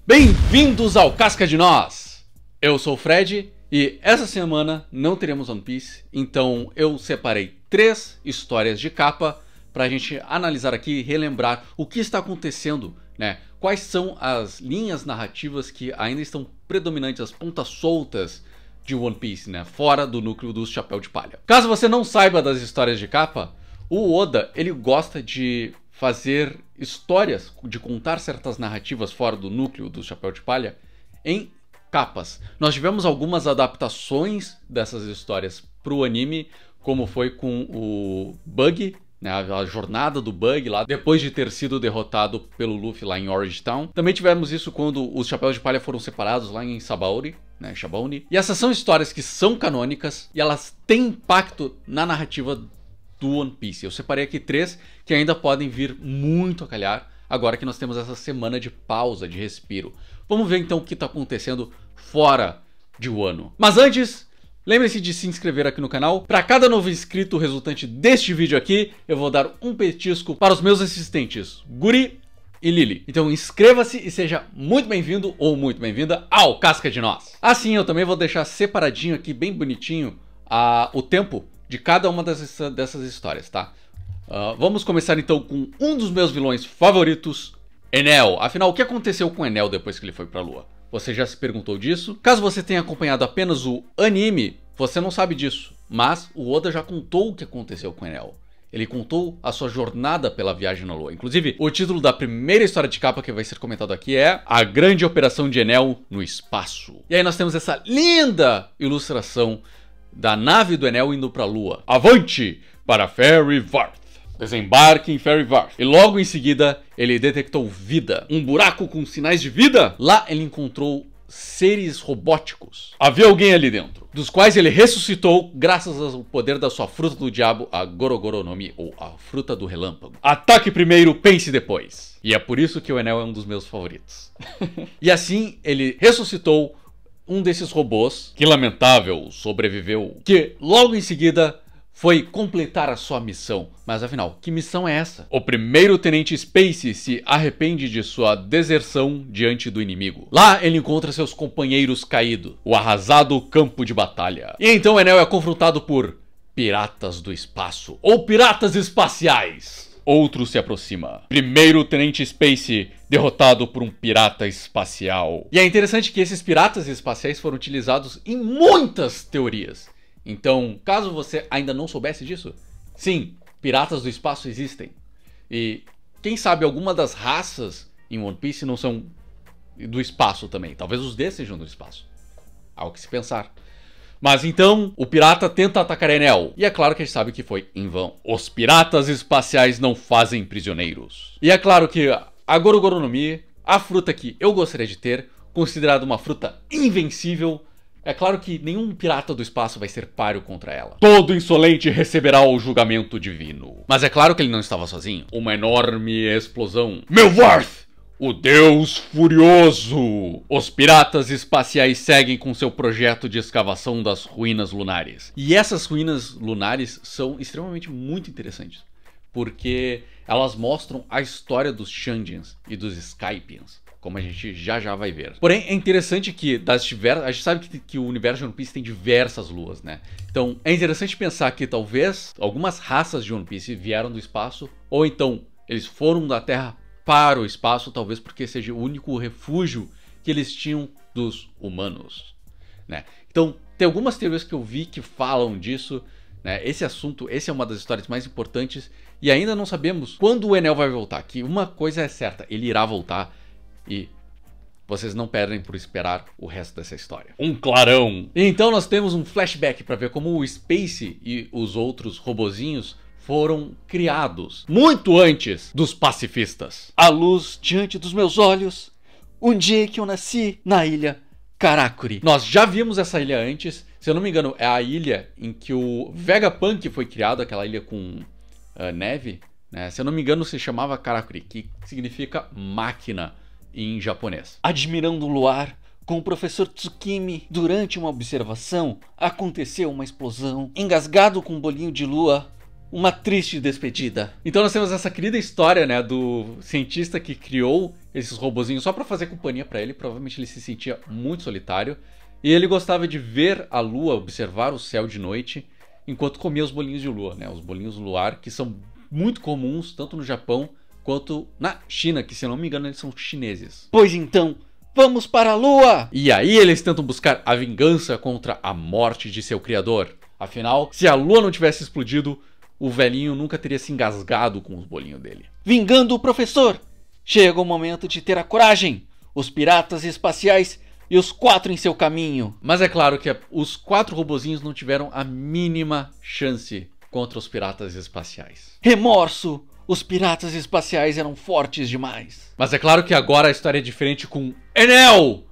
Bem-vindos ao Casca de Nós! Eu sou o Fred e essa semana não teremos One Piece, então eu separei 3 histórias de capa pra gente analisar aqui e relembrar o que está acontecendo, né? Quais são as linhas narrativas que ainda estão predominantes, as pontas soltas de One Piece, né? Fora do núcleo do Chapéu de Palha. Caso você não saiba das histórias de capa, o Oda, ele gosta de fazer histórias, de contar certas narrativas fora do núcleo do Chapéu de Palha em capas. Nós tivemos algumas adaptações dessas histórias para o anime, como foi com o Bug, né, a jornada do Bug lá, depois de ter sido derrotado pelo Luffy lá em Orange Town. Também tivemos isso quando os Chapéus de Palha foram separados lá em Sabaody, né, Shabauni. E essas são histórias que são canônicas e elas têm impacto na narrativa do One Piece. Eu separei aqui 3 que ainda podem vir muito a calhar agora que nós temos essa semana de pausa, de respiro. Vamos ver então o que está acontecendo fora de Wano. Mas antes, lembre-se de se inscrever aqui no canal. Para cada novo inscrito resultante deste vídeo aqui, eu vou dar um petisco para os meus assistentes Guri e Lily. Então inscreva-se e seja muito bem-vindo ou muito bem-vinda ao Casca de Nós. Assim, eu também vou deixar separadinho aqui, bem bonitinho, o tempo de cada uma dessas histórias, tá? Vamos começar então com um dos meus vilões favoritos, Enel. Afinal, o que aconteceu com Enel depois que ele foi pra Lua? Você já se perguntou disso? Caso você tenha acompanhado apenas o anime, você não sabe disso. Mas o Oda já contou o que aconteceu com Enel. Ele contou a sua jornada pela viagem na Lua. Inclusive, o título da primeira história de capa que vai ser comentado aqui é A Grande Operação de Enel no Espaço. E aí nós temos essa linda ilustração da nave do Enel indo para a Lua. Avante para Ferry Varth. Desembarque em Ferry Varth. E logo em seguida ele detectou vida. Um buraco com sinais de vida? Lá ele encontrou seres robóticos. Havia alguém ali dentro, dos quais ele ressuscitou graças ao poder da sua fruta do diabo, a Gorogoro no Mi, ou a fruta do relâmpago. Ataque primeiro, pense depois. E é por isso que o Enel é um dos meus favoritos. E assim ele ressuscitou um desses robôs, que lamentável sobreviveu, que logo em seguida foi completar a sua missão. Mas afinal, que missão é essa? O primeiro tenente Space se arrepende de sua deserção diante do inimigo. Lá ele encontra seus companheiros caídos, o arrasado campo de batalha. E então Enel é confrontado por piratas do espaço, ou piratas espaciais. Outro se aproxima. Primeiro tenente Space derrotado por um pirata espacial. E é interessante que esses piratas espaciais foram utilizados em muitas teorias. Então, caso você ainda não soubesse disso, sim, piratas do espaço existem. E quem sabe alguma das raças em One Piece não são do espaço também. Talvez os D sejam do espaço. Algo que se pensar. Mas então, o pirata tenta atacar Enel. E é claro que a gente sabe que foi em vão. Os piratas espaciais não fazem prisioneiros. E é claro que a Gorogoro no Mi, a fruta que eu gostaria de ter, considerada uma fruta invencível, é claro que nenhum pirata do espaço vai ser páreo contra ela. Todo insolente receberá o julgamento divino. Mas é claro que ele não estava sozinho. Uma enorme explosão. Meu Varth! O Deus Furioso! Os piratas espaciais seguem com seu projeto de escavação das ruínas lunares. E essas ruínas lunares são extremamente muito interessantes, porque elas mostram a história dos Shandians e dos Skypians, como a gente já vai ver. Porém, é interessante que a gente sabe que o universo de One Piece tem diversas luas, né? Então, é interessante pensar que talvez algumas raças de One Piece vieram do espaço, ou então eles foram da Terra para o espaço, talvez porque seja o único refúgio que eles tinham dos humanos, né? Então, tem algumas teorias que eu vi que falam disso, né? Esse assunto, essa é uma das histórias mais importantes e ainda não sabemos quando o Enel vai voltar. Que uma coisa é certa, ele irá voltar e vocês não perdem por esperar o resto dessa história. Um clarão! E então nós temos um flashback para ver como o Space e os outros robozinhos foram criados muito antes dos pacifistas. A luz diante dos meus olhos, um dia que eu nasci na ilha Karakuri. Nós já vimos essa ilha antes, se eu não me engano é a ilha em que o Vegapunk foi criado, aquela ilha com neve, né? Se eu não me engano se chamava Karakuri, que significa máquina em japonês. Admirando o luar, com o professor Tsukimi, durante uma observação, aconteceu uma explosão. Engasgado com um bolinho de lua, uma triste despedida. Então nós temos essa querida história, né, do cientista que criou esses robozinhos só pra fazer companhia pra ele. Provavelmente ele se sentia muito solitário. E ele gostava de ver a lua, observar o céu de noite, enquanto comia os bolinhos de lua, né, os bolinhos luar, que são muito comuns tanto no Japão quanto na China, que se não me engano eles são chineses. Pois então, vamos para a lua! E aí eles tentam buscar a vingança contra a morte de seu criador. Afinal, se a lua não tivesse explodido, o velhinho nunca teria se engasgado com os bolinhos dele. Vingando o professor! Chega o momento de ter a coragem! Os piratas espaciais e os 4 em seu caminho. Mas é claro que os 4 robozinhos não tiveram a mínima chance contra os piratas espaciais. Remorso! Os piratas espaciais eram fortes demais. Mas é claro que agora a história é diferente com Enel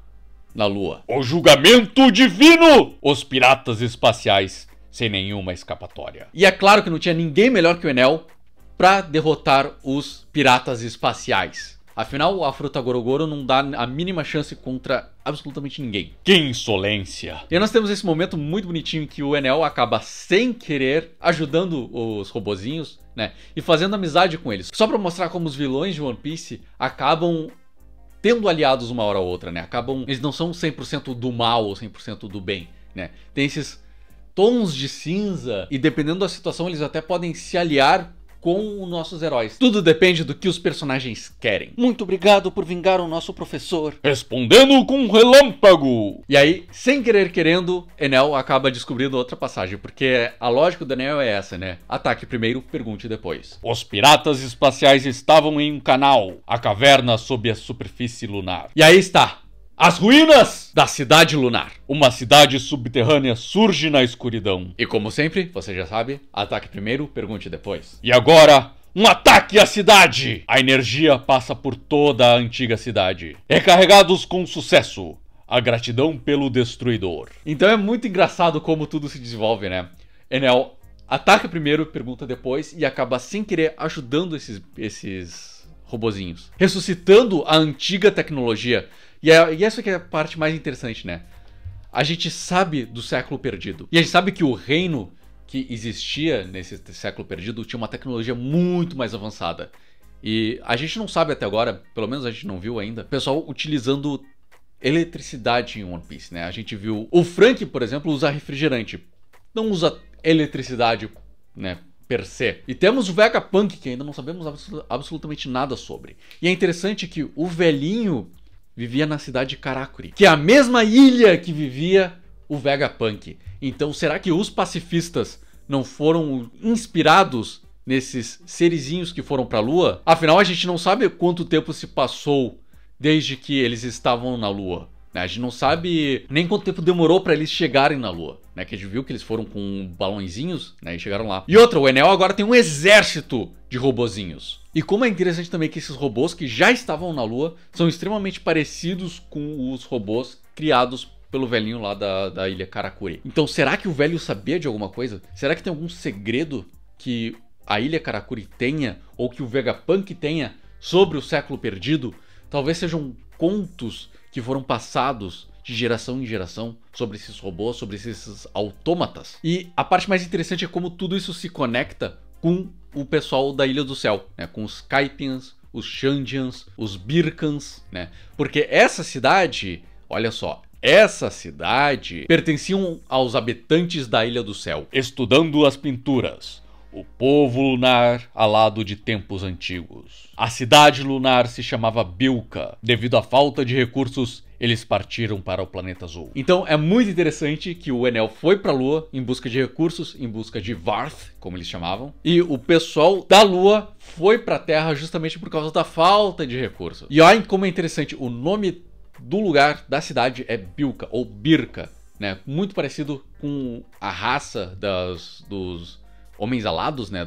na Lua. O julgamento divino! Os piratas espaciais sem nenhuma escapatória. E é claro que não tinha ninguém melhor que o Enel para derrotar os piratas espaciais. Afinal, a fruta Gorogoro não dá a mínima chance contra absolutamente ninguém. Que insolência! E nós temos esse momento muito bonitinho em que o Enel acaba sem querer ajudando os robozinhos, né? E fazendo amizade com eles. Só pra mostrar como os vilões de One Piece acabam tendo aliados uma hora ou outra, né? Eles não são 100% do mal ou 100% do bem, né? Tem esses tons de cinza e dependendo da situação eles até podem se aliar com os nossos heróis. Tudo depende do que os personagens querem. Muito obrigado por vingar o nosso professor. Respondendo com um relâmpago. E aí, sem querer querendo, Enel acaba descobrindo outra passagem, porque a lógica do Enel é essa, né? Ataque primeiro, pergunte depois. Os piratas espaciais estavam em um canal, a caverna sob a superfície lunar. E aí está. As ruínas da cidade lunar. Uma cidade subterrânea surge na escuridão. E como sempre, você já sabe, ataque primeiro, pergunte depois. E agora, um ataque à cidade! A energia passa por toda a antiga cidade. Recarregados com sucesso. A gratidão pelo destruidor. Então é muito engraçado como tudo se desenvolve, né? Enel ataca primeiro, pergunta depois e acaba sem querer ajudando esses robozinhos. Ressuscitando a antiga tecnologia. E essa que é a parte mais interessante, né? A gente sabe do século perdido. E a gente sabe que o reino que existia nesse século perdido tinha uma tecnologia muito mais avançada. E a gente não sabe até agora, pelo menos a gente não viu ainda, o pessoal utilizando eletricidade em One Piece, né? A gente viu o Frank, por exemplo, usar refrigerante. Não usa eletricidade, né? Per se. E temos o Vegapunk, que ainda não sabemos absolutamente nada sobre. E é interessante que o velhinho vivia na cidade de Karakuri, que é a mesma ilha que vivia o Vegapunk. Então será que os pacifistas não foram inspirados nesses serizinhos que foram para a Lua? Afinal, a gente não sabe quanto tempo se passou desde que eles estavam na Lua. A gente não sabe nem quanto tempo demorou para eles chegarem na Lua, né? Que a gente viu que eles foram com balõezinhos, né? E chegaram lá. E outra, o Enel agora tem um exército de robozinhos. E como é interessante também que esses robôs que já estavam na Lua são extremamente parecidos com os robôs criados pelo velhinho lá da ilha Karakuri. Então será que o velho sabia de alguma coisa? Será que tem algum segredo que a ilha Karakuri tenha ou que o Vegapunk tenha sobre o século perdido? Talvez sejam contos que foram passados de geração em geração sobre esses robôs, sobre esses autômatas. E a parte mais interessante é como tudo isso se conecta com o pessoal da Ilha do Céu, né? Com os Kaipians, os Shandians, os Birkans, né? Porque essa cidade, olha só, essa cidade pertenciam aos habitantes da Ilha do Céu. Estudando as pinturas, o povo lunar alado de tempos antigos. A cidade lunar se chamava Bilka. Devido à falta de recursos, eles partiram para o planeta azul. Então é muito interessante que o Enel foi para a Lua em busca de recursos, em busca de Varth, como eles chamavam. E o pessoal da Lua foi para a Terra justamente por causa da falta de recursos. E olha como é interessante, o nome do lugar, da cidade, é Bilka, ou Birka, né? Muito parecido com a raça dos homens alados, né,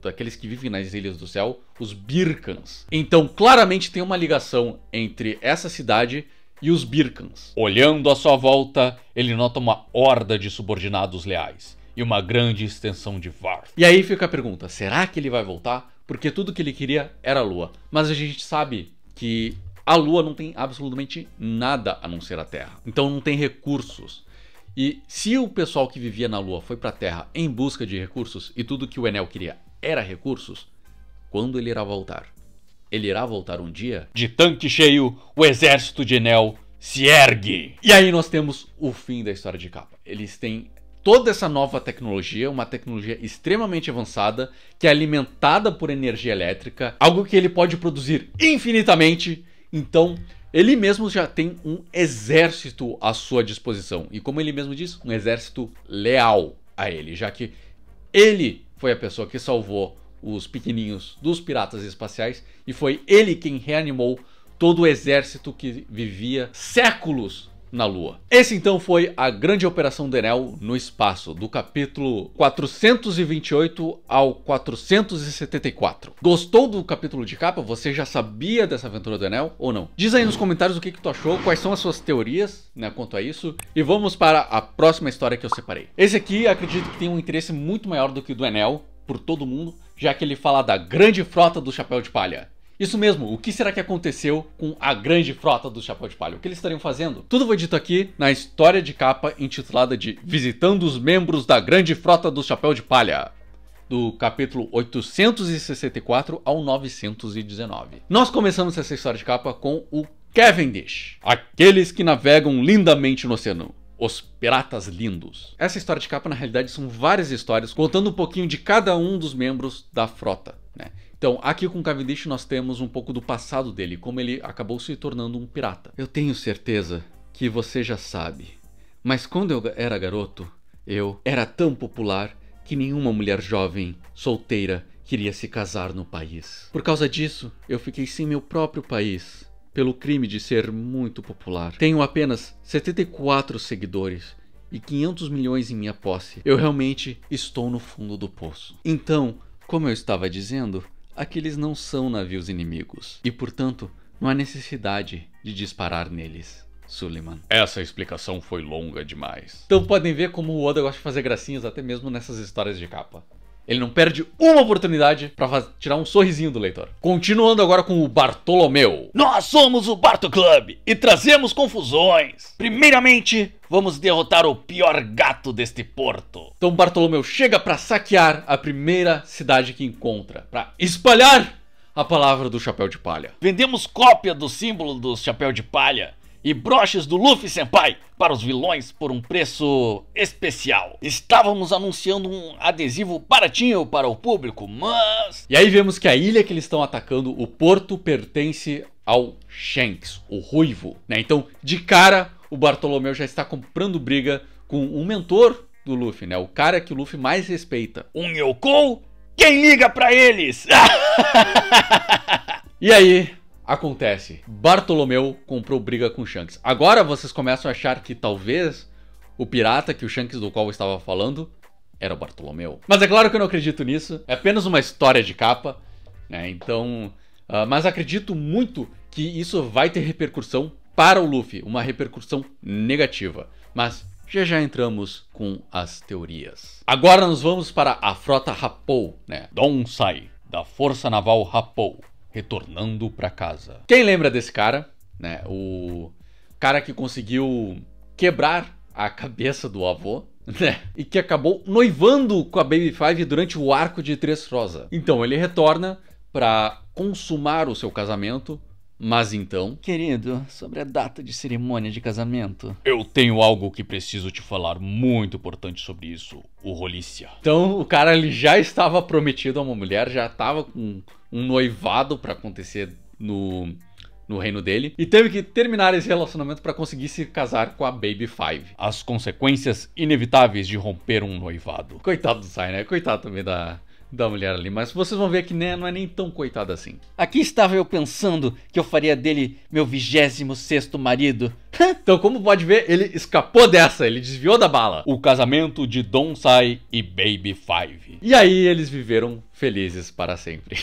daqueles que vivem nas Ilhas do Céu, os Birkans. Então, claramente tem uma ligação entre essa cidade e os Birkans. Olhando à sua volta, ele nota uma horda de subordinados leais e uma grande extensão de Varth. E aí fica a pergunta, será que ele vai voltar? Porque tudo que ele queria era a Lua. Mas a gente sabe que a Lua não tem absolutamente nada a não ser a Terra. Então não tem recursos. E se o pessoal que vivia na Lua foi para a Terra em busca de recursos e tudo que o Enel queria era recursos, quando ele irá voltar? Ele irá voltar um dia? De tanque cheio, o exército de Enel se ergue! E aí nós temos o fim da história de capa. Eles têm toda essa nova tecnologia, uma tecnologia extremamente avançada, que é alimentada por energia elétrica, algo que ele pode produzir infinitamente. Então, ele mesmo já tem um exército à sua disposição. E como ele mesmo diz, um exército leal a ele, já que ele foi a pessoa que salvou os pequenininhos dos piratas espaciais e foi ele quem reanimou todo o exército que vivia séculos na Lua. Esse então foi a grande operação do Enel no espaço, do capítulo 428 ao 474. Gostou do capítulo de capa? Você já sabia dessa aventura do Enel ou não? Diz aí nos comentários o que tu achou, quais são as suas teorias, né, quanto a isso. E vamos para a próxima história que eu separei. Esse aqui acredito que tem um interesse muito maior do que o do Enel por todo mundo, já que ele fala da grande frota do Chapéu de Palha. Isso mesmo, o que será que aconteceu com a grande frota do Chapéu de Palha? O que eles estariam fazendo? Tudo foi dito aqui na história de capa intitulada de Visitando os Membros da Grande Frota do Chapéu de Palha, do capítulo 864 ao 919. Nós começamos essa história de capa com o Cavendish, aqueles que navegam lindamente no oceano. Os Piratas Lindos. Essa história de capa, na realidade, são várias histórias contando um pouquinho de cada um dos membros da frota, né? Então, aqui com o Cavendish nós temos um pouco do passado dele, como ele acabou se tornando um pirata. Eu tenho certeza que você já sabe, mas quando eu era garoto, eu era tão popular que nenhuma mulher jovem, solteira, queria se casar no país. Por causa disso, eu fiquei sem meu próprio país, pelo crime de ser muito popular. Tenho apenas 74 seguidores e 500 milhões em minha posse. Eu realmente estou no fundo do poço. Então, como eu estava dizendo, aqueles não são navios inimigos e, portanto, não há necessidade de disparar neles. Suleiman. Essa explicação foi longa demais. Então podem ver como o Oda gosta de fazer gracinhas até mesmo nessas histórias de capa. Ele não perde uma oportunidade para tirar um sorrisinho do leitor. Continuando agora com o Bartolomeu. Nós somos o Barto Club e trazemos confusões. Primeiramente, vamos derrotar o pior gato deste porto. Então Bartolomeu chega para saquear a primeira cidade que encontra, para espalhar a palavra do Chapéu de Palha. Vendemos cópia do símbolo do Chapéu de Palha e broches do Luffy Senpai para os vilões por um preço especial. Estávamos anunciando um adesivo baratinho para o público, mas... E aí vemos que a ilha que eles estão atacando, o porto, pertence ao Shanks, o Ruivo, né? Então, de cara, o Bartolomeu já está comprando briga com um mentor do Luffy, né? O cara que o Luffy mais respeita. Um Yonkou? Quem liga pra eles? E aí... acontece, Bartolomeu comprou briga com Shanks. Agora vocês começam a achar que talvez o pirata que o Shanks do qual eu estava falando era o Bartolomeu. Mas é claro que eu não acredito nisso, é apenas uma história de capa, né? Então, mas acredito muito que isso vai ter repercussão para o Luffy, uma repercussão negativa. Mas já entramos com as teorias. Agora nós vamos para a frota Rapou, né? Donsai, da Força Naval Rapou. Retornando pra casa. Quem lembra desse cara, né? O cara que conseguiu quebrar a cabeça do avô, né? E que acabou noivando com a Baby Five durante o arco de Dressrosa. Então ele retorna pra consumar o seu casamento. Mas então... querido, sobre a data de cerimônia de casamento... eu tenho algo que preciso te falar muito importante sobre isso, o Rolícia. Então o cara ele já estava prometido a uma mulher, já estava com um noivado para acontecer no reino dele. E teve que terminar esse relacionamento para conseguir se casar com a Baby Five. As consequências inevitáveis de romper um noivado. Coitado do Sai, né? Coitado também da mulher ali, mas vocês vão ver que não é nem tão coitada assim. Aqui estava eu pensando que eu faria dele meu 26º marido. Então, como pode ver, ele escapou dessa, ele desviou da bala. O casamento de Donsai e Baby Five. E aí eles viveram felizes para sempre.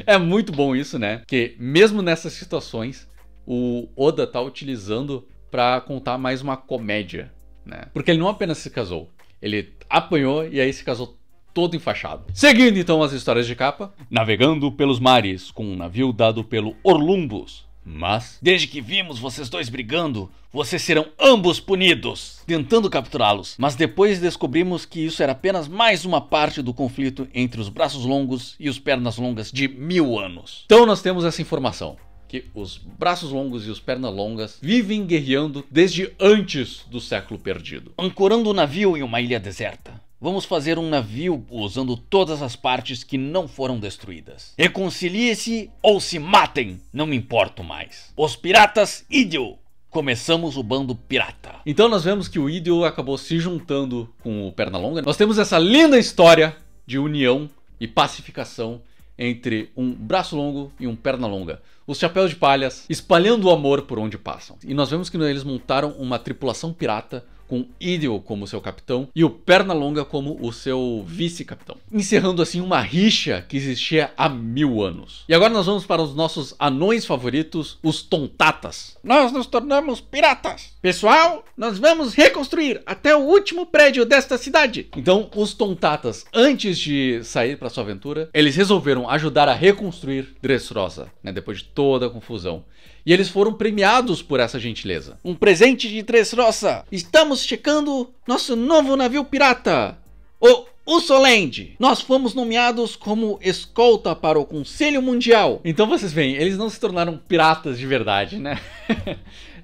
É muito bom isso, né? Porque mesmo nessas situações, o Oda tá utilizando para contar mais uma comédia, né? Porque ele não apenas se casou, ele apanhou e aí se casou todo enfaixado. Seguindo então as histórias de capa. Navegando pelos mares com um navio dado pelo Orlumbus, Mas, desde que vimos vocês dois brigando, vocês serão ambos punidos, tentando capturá-los. Mas depois descobrimos que isso era apenas mais uma parte do conflito entre os braços longos e os pernas longas de 1000 anos. Então nós temos essa informação, que os braços longos e os pernas longas vivem guerreando desde antes do século perdido, ancorando o navio em uma ilha deserta. Vamos fazer um navio usando todas as partes que não foram destruídas. Reconcilie-se ou se matem, não me importo mais. Os piratas Idio. Começamos o bando pirata. Então nós vemos que o Idio acabou se juntando com o Pernalonga. Nós temos essa linda história de união e pacificação entre um braço longo e um perna longa. Os chapéus de palhas espalhando o amor por onde passam. E nós vemos que eles montaram uma tripulação pirata com Idio como seu capitão e o Pernalonga como o seu vice-capitão, encerrando assim uma rixa que existia há 1000 anos. E agora nós vamos para os nossos anões favoritos, os Tontatas. Nós nos tornamos piratas. Pessoal, nós vamos reconstruir até o último prédio desta cidade. Então os Tontatas, antes de sair para sua aventura, eles resolveram ajudar a reconstruir Dressrosa, né, depois de toda a confusão. E eles foram premiados por essa gentileza. Um presente de Dressrosa. Estamos checando nosso novo navio pirata, o Ursoland. Nós fomos nomeados como escolta para o Conselho Mundial. Então vocês veem, eles não se tornaram piratas de verdade, né?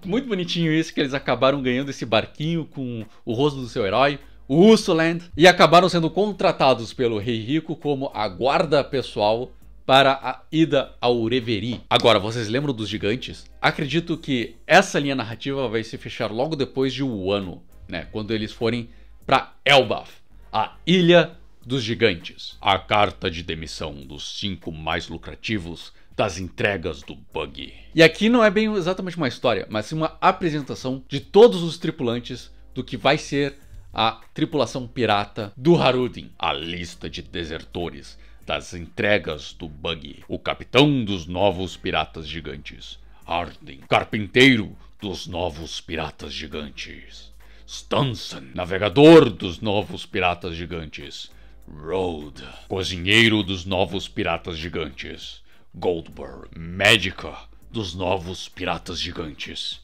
Muito bonitinho isso, que eles acabaram ganhando esse barquinho com o rosto do seu herói, o Ursoland, e acabaram sendo contratados pelo Rei Rico como a guarda pessoal para a ida ao Reverie. Agora, vocês lembram dos gigantes? Acredito que essa linha narrativa vai se fechar logo depois de Wano, né? Quando eles forem para Elbaf, a Ilha dos Gigantes. A carta de demissão dos 5 mais lucrativos das entregas do Buggy. E aqui não é bem exatamente uma história, mas sim uma apresentação de todos os tripulantes do que vai ser a tripulação pirata do Harudin. A lista de desertores das entregas do Buggy, o capitão dos novos piratas gigantes, Arden, carpinteiro dos novos piratas gigantes, Stanson, navegador dos novos piratas gigantes, Road, cozinheiro dos novos piratas gigantes, Goldberg, médica dos novos piratas gigantes,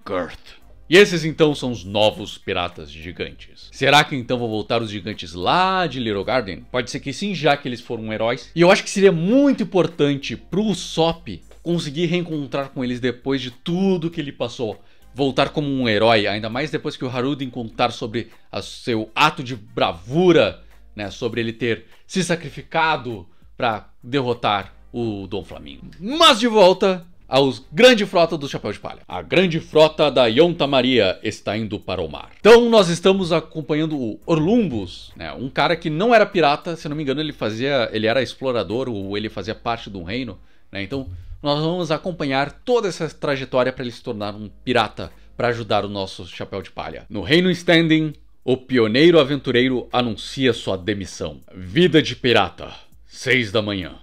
Gert. E esses então são os novos piratas gigantes. Será que então vão voltar os gigantes lá de Little Garden? Pode ser que sim, já que eles foram heróis. E eu acho que seria muito importante pro Usopp conseguir reencontrar com eles depois de tudo que ele passou. Voltar como um herói, ainda mais depois que o Harudin contar sobre o seu ato de bravura, né, sobre ele ter se sacrificado para derrotar o Dom Flamingo. Mas de volta aos grande frota do Chapéu de Palha. A grande frota da Yonta Maria está indo para o mar. Então nós estamos acompanhando o Orlumbus, né, um cara que não era pirata, se não me engano ele era explorador ou ele fazia parte de um reino, né, então nós vamos acompanhar toda essa trajetória para ele se tornar um pirata para ajudar o nosso Chapéu de Palha. No Reino Standing, o pioneiro aventureiro anuncia sua demissão. Vida de pirata, 6 da manhã,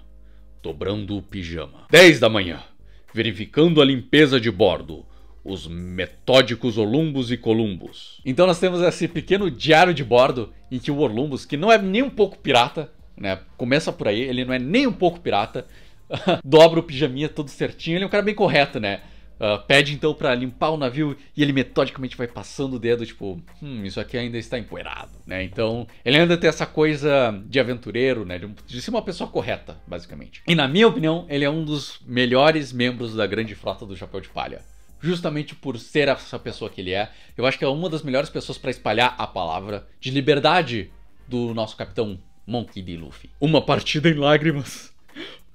dobrando o pijama. 10 da manhã, verificando a limpeza de bordo, os metódicos Orlumbus e Columbus. Então nós temos esse pequeno diário de bordo em que o Orlumbus, que não é nem um pouco pirata, né, começa por aí, ele não é nem um pouco pirata, dobra o pijaminha todo certinho, ele é um cara bem correto, né? Pede então pra limpar o navio e ele metodicamente vai passando o dedo, tipo, isso aqui ainda está empoeirado, né? Então, ele ainda tem essa coisa de aventureiro, né? De ser uma pessoa correta, basicamente. E na minha opinião, ele é um dos melhores membros da grande frota do Chapéu de Palha. Justamente por ser essa pessoa que ele é, eu acho que é uma das melhores pessoas para espalhar a palavra de liberdade do nosso capitão Monkey D. Luffy. Uma partida em lágrimas.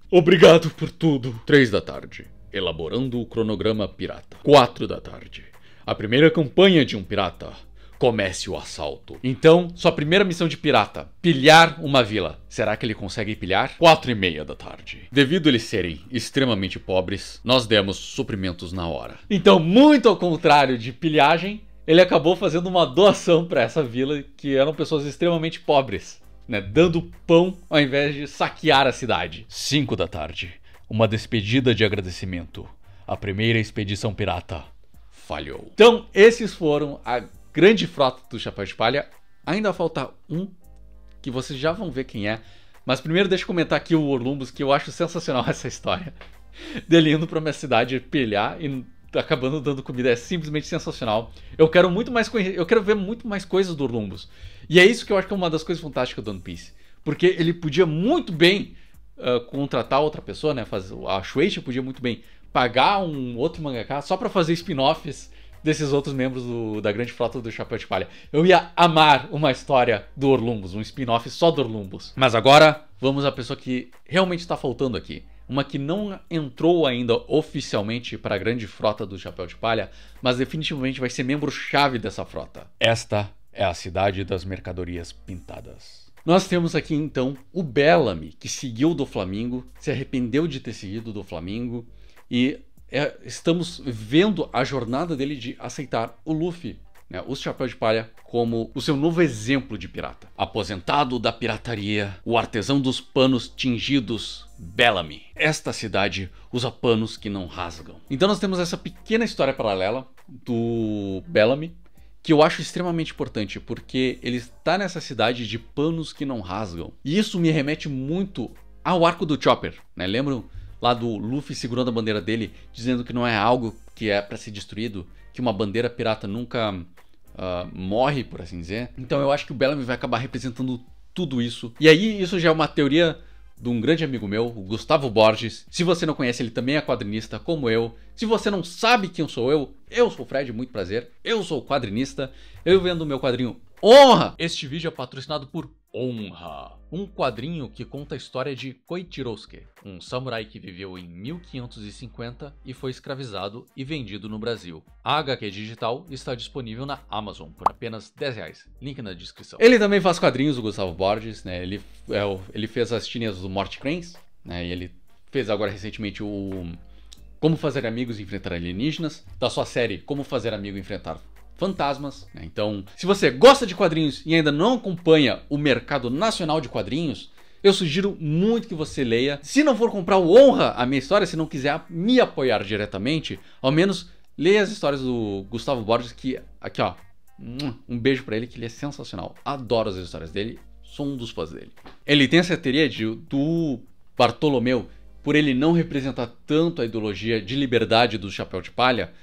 Obrigado por tudo. 3 da tarde. Elaborando o cronograma pirata. 4 da tarde. A primeira campanha de um pirata. Comece o assalto. Então, sua primeira missão de pirata. Pilhar uma vila. Será que ele consegue pilhar? 4:30 da tarde. Devido a eles serem extremamente pobres, nós demos suprimentos na hora. Então, muito ao contrário de pilhagem, ele acabou fazendo uma doação para essa vila que eram pessoas extremamente pobres, né, dando pão ao invés de saquear a cidade. 5 da tarde. Uma despedida de agradecimento. A primeira expedição pirata falhou. Então, esses foram a grande frota do Chapéu de Palha. Ainda falta um, que vocês já vão ver quem é. Mas primeiro deixa eu comentar aqui o Orlumbus, que eu acho sensacional essa história. dele indo pra minha cidade pilhar e acabando dando comida. É simplesmente sensacional. Eu quero muito mais eu quero ver muito mais coisas do Orlumbus. E é isso que eu acho que é uma das coisas fantásticas do One Piece. Porque ele podia muito bem contratar outra pessoa, né? A Shueisha podia muito bem pagar um outro mangaka só pra fazer spin-offs desses outros membros da grande frota do Chapéu de Palha. Eu ia amar uma história do Orlumbus, um spin-off só do Orlumbus. Mas agora, vamos à pessoa que realmente está faltando aqui. Uma que não entrou ainda oficialmente para a grande frota do Chapéu de Palha, mas definitivamente vai ser membro-chave dessa frota. Esta é a cidade das mercadorias pintadas. Nós temos aqui então o Bellamy, que seguiu do Flamengo, se arrependeu de ter seguido do Flamengo e estamos vendo a jornada dele de aceitar o Luffy, né, o Chapéu de Palha, como o seu novo exemplo de pirata. Aposentado da pirataria, o artesão dos panos tingidos, Bellamy. Esta cidade usa panos que não rasgam. Então nós temos essa pequena história paralela do Bellamy, que eu acho extremamente importante, porque ele está nessa cidade de panos que não rasgam. E isso me remete muito ao arco do Chopper, né? Lembram lá do Luffy segurando a bandeira dele, dizendo que não é algo que é para ser destruído, que uma bandeira pirata nunca morre, por assim dizer. Então eu acho que o Bellamy vai acabar representando tudo isso. E aí isso já é uma teoria de um grande amigo meu, o Gustavo Borges. Se você não conhece, ele também é quadrinista, como eu. Se você não sabe quem sou eu sou o Fred, muito prazer. Eu sou quadrinista, eu vendo o meu quadrinho Honra! Este vídeo é patrocinado por Honra, um quadrinho que conta a história de Koichirosuke, um samurai que viveu em 1550 e foi escravizado e vendido no Brasil. A HQ digital está disponível na Amazon por apenas R$10, link na descrição. Ele também faz quadrinhos, o Gustavo Borges, né? Ele fez as tirinhas do Morte Cranes, né? E ele fez agora recentemente o Como Fazer Amigos e Enfrentar Alienígenas, da sua série Como Fazer Amigo e Enfrentar Fantasmas, né? Então, se você gosta de quadrinhos e ainda não acompanha o mercado nacional de quadrinhos, eu sugiro muito que você leia. Se não for comprar o Honra, a minha história, se não quiser me apoiar diretamente, ao menos leia as histórias do Gustavo Borges, que aqui ó, um beijo pra ele, que ele é sensacional. Adoro as histórias dele, sou um dos fãs dele. Ele tem essa teoria do Bartolomeu, por ele não representar tanto a ideologia de liberdade do Chapéu de Palha,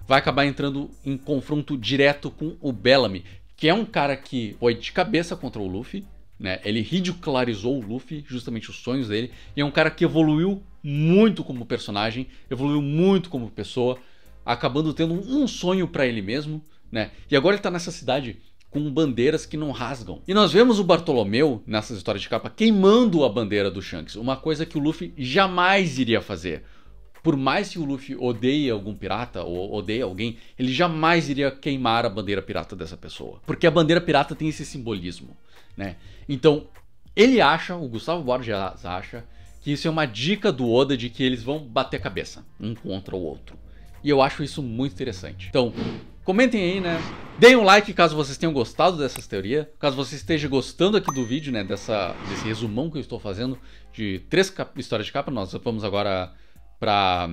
vai acabar entrando em confronto direto com o Bellamy, que é um cara que foi de cabeça contra o Luffy, né? Ele ridicularizou o Luffy, justamente os sonhos dele, e é um cara que evoluiu muito como personagem, evoluiu muito como pessoa, acabando tendo um sonho pra ele mesmo, né? E agora ele tá nessa cidade com bandeiras que não rasgam. E nós vemos o Bartolomeu, nessas histórias de capa, queimando a bandeira do Shanks, uma coisa que o Luffy jamais iria fazer. Por mais que o Luffy odeie algum pirata ou odeie alguém, ele jamais iria queimar a bandeira pirata dessa pessoa. Porque a bandeira pirata tem esse simbolismo, né? Então, ele acha, o Gustavo Borges acha, que isso é uma dica do Oda de que eles vão bater cabeça um contra o outro. E eu acho isso muito interessante. Então, comentem aí, né? Deem um like caso vocês tenham gostado dessas teorias. Caso você esteja gostando aqui do vídeo, né? Desse resumão que eu estou fazendo de 3 histórias de capa. Nós vamos agora para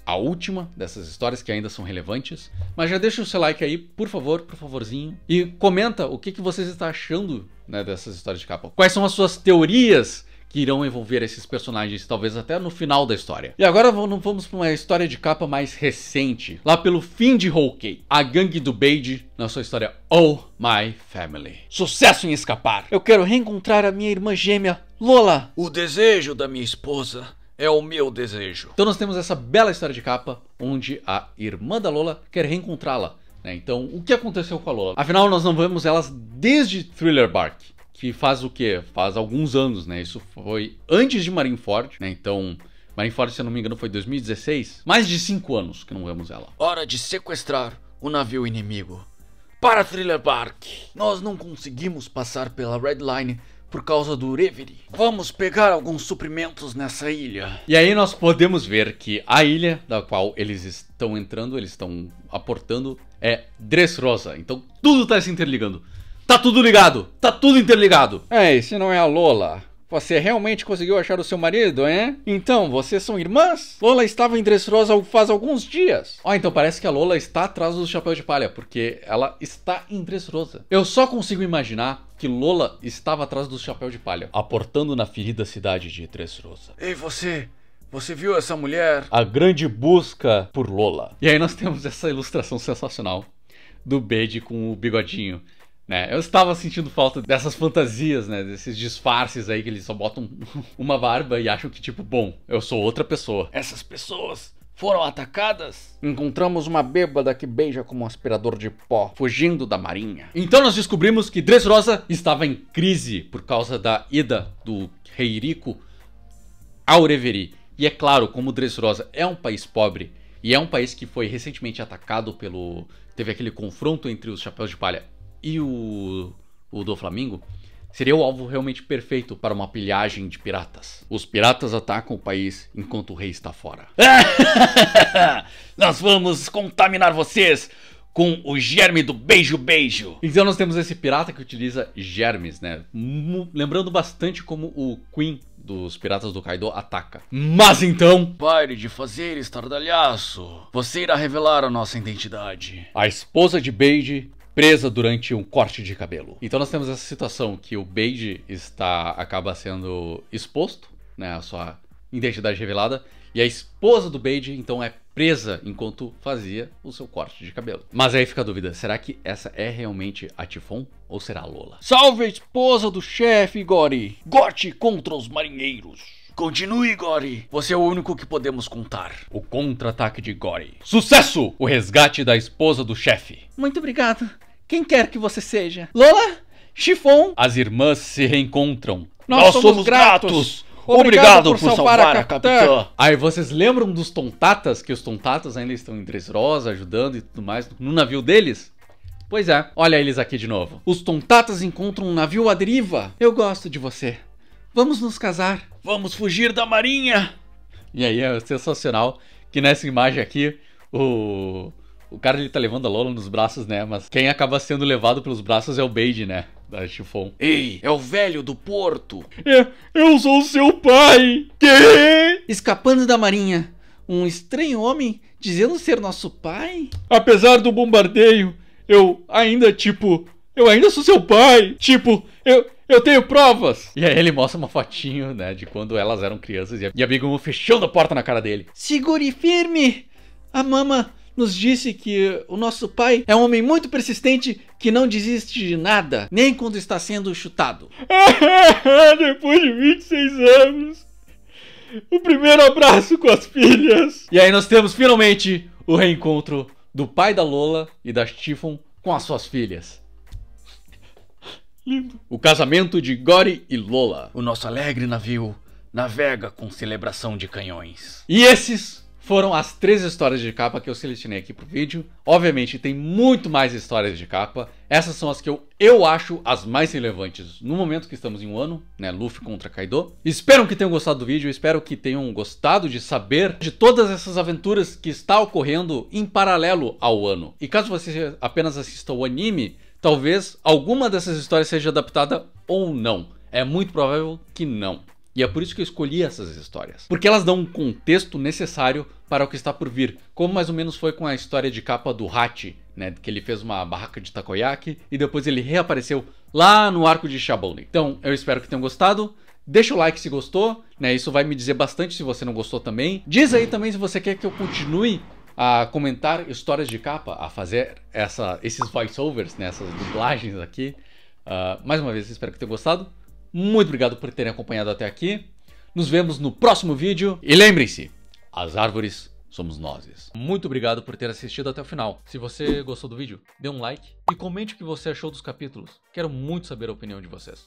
a última dessas histórias que ainda são relevantes. Mas já deixa o seu like aí, por favor, por favorzinho. E comenta o que vocês estão achando, né, dessas histórias de capa. Quais são as suas teorias que irão envolver esses personagens, talvez até no final da história. E agora vamos para uma história de capa mais recente. Lá pelo fim de Whole Cake, a gangue do Beide na sua história Oh My Family. Sucesso em escapar! Eu quero reencontrar a minha irmã gêmea, Lola. O desejo da minha esposa é o meu desejo. Então nós temos essa bela história de capa, onde a irmã da Lola quer reencontrá-la, né? Então, o que aconteceu com a Lola? Afinal, nós não vemos elas desde Thriller Bark, que faz o quê? Faz alguns anos, né? Isso foi antes de Marineford, né? Então, Marineford, se eu não me engano, foi 2016. Mais de 5 anos que não vemos ela. Hora de sequestrar o navio inimigo. Para Thriller Bark. Nós não conseguimos passar pela Red Line por causa do Reverie. Vamos pegar alguns suprimentos nessa ilha. E aí nós podemos ver que a ilha da qual eles estão entrando, eles estão aportando, é Dressrosa. Então tudo tá se interligando. Tá tudo ligado, tá tudo interligado. Ei, se não é a Lola, você realmente conseguiu achar o seu marido, hein? Então, vocês são irmãs? Lola estava em Dressrosa faz alguns dias. Ó, então parece que a Lola está atrás do Chapéu de Palha, porque ela está em Dressrosa. Eu só consigo imaginar que Lola estava atrás do Chapéu de Palha, aportando na ferida cidade de Dressrosa. Ei, você! Você viu essa mulher? A grande busca por Lola. E aí nós temos essa ilustração sensacional do Beide com o bigodinho, né? Eu estava sentindo falta dessas fantasias, né? Desses disfarces aí que eles só botam uma barba e acham que tipo, bom, eu sou outra pessoa. Essas pessoas foram atacadas? Encontramos uma bêbada que beija como um aspirador de pó, fugindo da marinha. Então nós descobrimos que Dressrosa estava em crise por causa da ida do rei Rico ao Reverie. E é claro, como Dressrosa é um país pobre e é um país que foi recentemente atacado pelo... Teve aquele confronto entre os Chapéus de Palha e o do Flamingo, seria o alvo realmente perfeito para uma pilhagem de piratas. Os piratas atacam o país enquanto o rei está fora. Nós vamos contaminar vocês com o germe do beijo-beijo. Então nós temos esse pirata que utiliza germes, né? Lembrando bastante como o Queen dos Piratas do Kaido ataca. Mas então... Pare de fazer estardalhaço. Você irá revelar a nossa identidade. A esposa de Beide presa durante um corte de cabelo. Então nós temos essa situação que o Beide acaba sendo exposto, né, a sua identidade revelada, e a esposa do Beide então é presa enquanto fazia o seu corte de cabelo. Mas aí fica a dúvida, será que essa é realmente a Typhon ou será a Lola? Salve a esposa do chefe, Gori! Gote contra os marinheiros! Continue, Gori. Você é o único que podemos contar. O contra-ataque de Gori. Sucesso! O resgate da esposa do chefe. Muito obrigado. Quem quer que você seja? Lola? Chiffon? As irmãs se reencontram. Nós somos gratos. Obrigado por salvar a capitã. Aí vocês lembram dos Tontatas? Que os Tontatas ainda estão em Dressrosa, ajudando e tudo mais no navio deles? Pois é, olha eles aqui de novo. Os Tontatas encontram um navio à deriva. Eu gosto de você. Vamos nos casar. Vamos fugir da marinha. E aí é sensacional que nessa imagem aqui, o cara ele tá levando a Lola nos braços, né? Mas quem acaba sendo levado pelos braços é o Beide, né? Da Chiffon. Ei, é o velho do porto. Eu sou seu pai. Quê? Escapando da marinha. Um estranho homem dizendo ser nosso pai? Apesar do bombardeio, eu ainda sou seu pai. Eu tenho provas! E aí ele mostra uma fotinho, né, de quando elas eram crianças e a Big Mom fechando a porta na cara dele. Segure firme! A mama nos disse que o nosso pai é um homem muito persistente que não desiste de nada, nem quando está sendo chutado. Depois de 26 anos, o primeiro abraço com as filhas. E aí nós temos finalmente o reencontro do pai da Lola e da Typhon com as suas filhas. Lindo. O casamento de Gori e Lola. O nosso alegre navio navega com celebração de canhões. E esses foram as 3 histórias de capa que eu selecionei aqui pro vídeo. Obviamente tem muito mais histórias de capa. Essas são as que eu acho as mais relevantes no momento que estamos em um ano, né? Luffy contra Kaido. Espero que tenham gostado do vídeo. Espero que tenham gostado de saber de todas essas aventuras que está ocorrendo em paralelo ao ano. E caso você apenas assista o anime, talvez alguma dessas histórias seja adaptada ou não. É muito provável que não. E é por isso que eu escolhi essas histórias. Porque elas dão um contexto necessário para o que está por vir. Como mais ou menos foi com a história de capa do Hachi, né? Que ele fez uma barraca de takoyaki e depois ele reapareceu lá no arco de Shabone. Então eu espero que tenham gostado. Deixa o like se gostou, né? Isso vai me dizer bastante se você não gostou também. Diz aí também se você quer que eu continue a comentar histórias de capa, a fazer esses voiceovers, né, essas dublagens aqui. Mais uma vez, espero que tenham gostado. Muito obrigado por terem acompanhado até aqui. Nos vemos no próximo vídeo. E lembrem-se, as árvores somos nós. Muito obrigado por ter assistido até o final. Se você gostou do vídeo, dê um like e comente o que você achou dos capítulos. Quero muito saber a opinião de vocês.